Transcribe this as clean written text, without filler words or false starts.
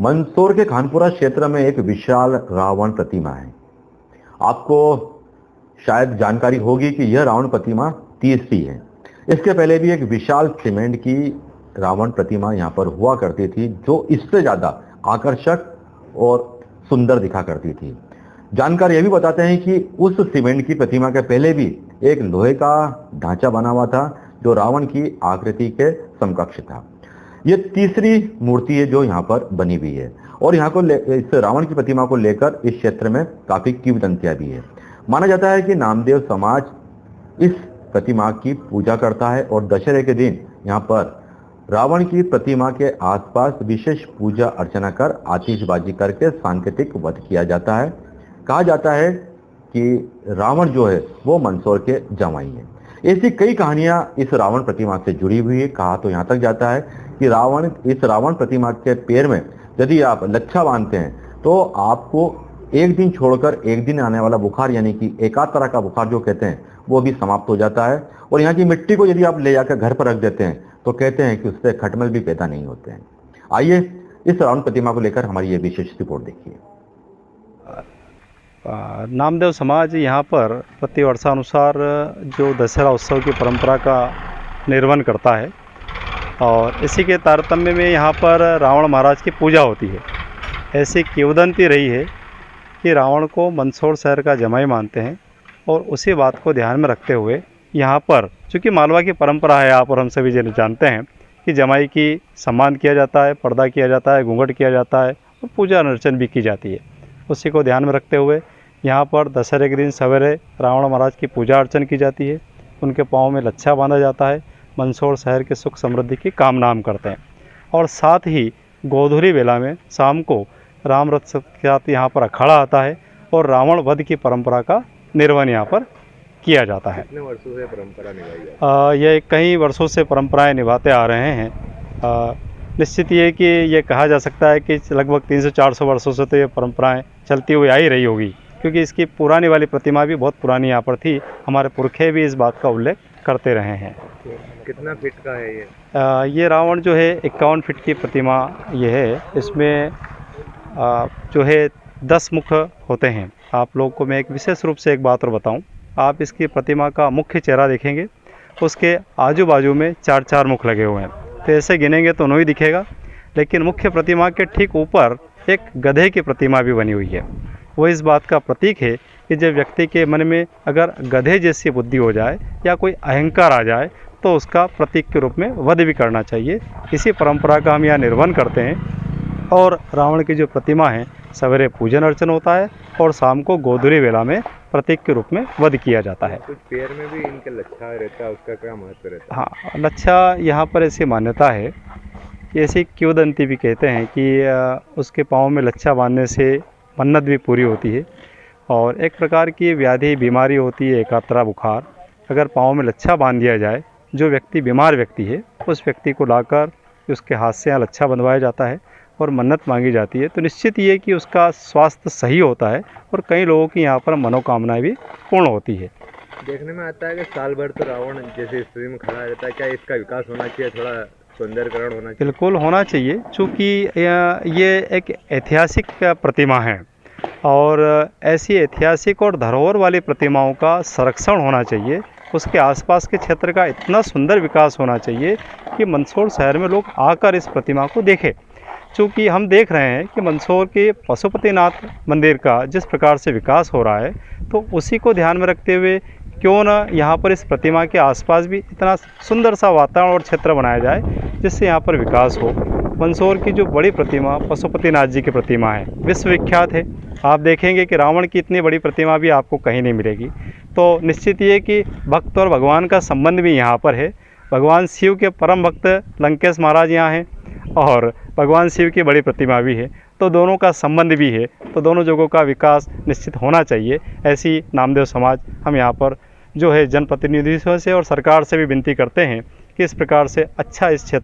मंदसौर के खानपुरा क्षेत्र में एक विशाल रावण प्रतिमा है। आपको शायद जानकारी होगी कि यह रावण प्रतिमा तीसरी है। इसके पहले भी एक विशाल सीमेंट की रावण प्रतिमा यहाँ पर हुआ करती थी, जो इससे ज्यादा आकर्षक और सुंदर दिखा करती थी। जानकार यह भी बताते हैं कि उस सीमेंट की प्रतिमा के पहले भी एक लोहे का ढांचा बना हुआ था, जो रावण की आकृति के समकक्ष था। ये तीसरी मूर्ति है जो यहाँ पर बनी हुई है और यहाँ को इस रावण की प्रतिमा को लेकर इस क्षेत्र में काफी किंवदंतियां भी है। माना जाता है कि नामदेव समाज इस प्रतिमा की पूजा करता है और दशहरे के दिन यहाँ पर रावण की प्रतिमा के आसपास विशेष पूजा अर्चना कर आतिशबाजी करके सांकेतिक वध किया जाता है। कहा जाता है कि रावण जो है वो मंदसौर के जमाई है। ऐसी कई कहानियां इस रावण प्रतिमा से जुड़ी हुई है। कहा तो यहाँ तक जाता है कि इस रावण प्रतिमा के पैर में यदि आप लच्छा बांधते हैं तो आपको एक दिन छोड़कर एक दिन आने वाला बुखार, यानी कि एकाध तरह का बुखार जो कहते हैं, वो भी समाप्त हो जाता है। और यहाँ की मिट्टी को यदि आप ले जाकर घर पर रख देते हैं तो कहते हैं कि उससे खटमल भी पैदा नहीं होते हैं। आइए इस रावण प्रतिमा को लेकर हमारी ये विशेष रिपोर्ट देखिए। नामदेव समाज यहाँ पर प्रतिवर्षानुसार जो दशहरा उत्सव की परंपरा का निर्वहन करता है और इसी के तारतम्य में यहाँ पर रावण महाराज की पूजा होती है। ऐसी किंवदंती रही है कि रावण को मंदसौर शहर का जमाई मानते हैं और उसी बात को ध्यान में रखते हुए यहाँ पर, चूँकि मालवा की परंपरा है, आप और हम सभी जन जानते हैं कि जमाई की सम्मान किया जाता है, पर्दा किया जाता है, घूंघट किया जाता है और पूजा अर्चन भी की जाती है। उसी को ध्यान में रखते हुए यहाँ पर दशहरे के दिन सवेरे रावण महाराज की पूजा अर्चन की जाती है। उनके पाँव में लच्छा बांधा जाता है। मंदसौर शहर के सुख समृद्धि की कामना हम करते हैं और साथ ही गोधूली बेला में शाम को राम रथ के साथ यहाँ पर अखाड़ा आता है और रावण वध की परंपरा का निर्वहन यहाँ पर किया जाता है। कितने वर्षों से परंपरा निभाई है? ये कई वर्षों से परंपराएं निभाते आ रहे हैं। निश्चित ये कि ये कहा जा सकता है कि लगभग 300-400 वर्षों से तो ये परंपराएं चलती हुई आ ही रही होगी, क्योंकि इसकी पुरानी वाली प्रतिमा भी बहुत पुरानी यहाँ पर थी। हमारे पुरखे भी इस बात का उल्लेख करते रहे हैं। कितना फीट का है ये? ये रावण जो है 51 फीट की प्रतिमा ये है। इसमें जो है 10 मुख होते हैं। आप लोगों को मैं एक विशेष रूप से एक बात और बताऊं, आप इसकी प्रतिमा का मुख्य चेहरा देखेंगे, उसके आजू बाजू में 4-4 मुख लगे हुए हैं। तो ऐसे गिनेंगे तो नहीं दिखेगा, लेकिन मुख्य प्रतिमा के ठीक ऊपर एक गधे की प्रतिमा भी बनी हुई है। वो इस बात का प्रतीक है कि जब व्यक्ति के मन में अगर गधे जैसी बुद्धि हो जाए या कोई अहंकार आ जाए तो उसका प्रतीक के रूप में वध भी करना चाहिए। इसी परंपरा का हम यहाँ निर्वहन करते हैं और रावण की जो प्रतिमा है सवेरे पूजन अर्चन होता है और शाम को गोधूली बेला में प्रतीक के रूप में वध किया जाता है। कुछ पैर में भी इनके लच्छा रहता है, उसका क्या महत्व रहता है? हाँ, लच्छा यहाँ पर ऐसी मान्यता है, ऐसी किंवदंती भी कहते हैं कि उसके पाँव में लच्छा बांधने से मन्नत भी पूरी होती है। और एक प्रकार की व्याधि बीमारी होती है एकात्रा बुखार, अगर पाँव में लच्छा बांध दिया जाए, जो व्यक्ति बीमार व्यक्ति है उस व्यक्ति को लाकर उसके हाथ से यहाँ लच्छा बंधवाया जाता है और मन्नत मांगी जाती है, तो निश्चित ये कि उसका स्वास्थ्य सही होता है और कई लोगों की यहाँ पर मनोकामनाएं भी पूर्ण होती है। देखने में आता है कि साल भर तो रावण जैसे स्थिति में खड़ा रहता है, क्या इसका विकास होना चाहिए, थोड़ा सौंदर्यकरण होना चाहिए? बिल्कुल होना चाहिए, चूँकि ये एक ऐतिहासिक प्रतिमा है और ऐसी ऐतिहासिक और धरोहर वाली प्रतिमाओं का संरक्षण होना चाहिए। उसके आसपास के क्षेत्र का इतना सुंदर विकास होना चाहिए कि मंदसौर शहर में लोग आकर इस प्रतिमा को देखें। चूँकि हम देख रहे हैं कि मंदसौर के पशुपतिनाथ मंदिर का जिस प्रकार से विकास हो रहा है, तो उसी को ध्यान में रखते हुए क्यों न यहाँ पर इस प्रतिमा के आसपास भी इतना सुंदर सा वातावरण और क्षेत्र बनाया जाए जिससे यहाँ पर विकास हो। मंदसौर की जो बड़ी प्रतिमा पशुपतिनाथ जी की प्रतिमा है, विश्वविख्यात है। आप देखेंगे कि रावण की इतनी बड़ी प्रतिमा भी आपको कहीं नहीं मिलेगी। तो निश्चित ये कि भक्त और भगवान का संबंध भी यहाँ पर है। भगवान शिव के परम भक्त लंकेश महाराज यहाँ हैं और भगवान शिव की बड़ी प्रतिमा भी है, तो दोनों का संबंध भी है, तो दोनों जगहों का विकास निश्चित होना चाहिए। ऐसी नामदेव समाज हम यहाँ पर जो है जनप्रतिनिधियों से और सरकार से भी विनती करते हैं कि इस प्रकार से अच्छा इस क्षेत्र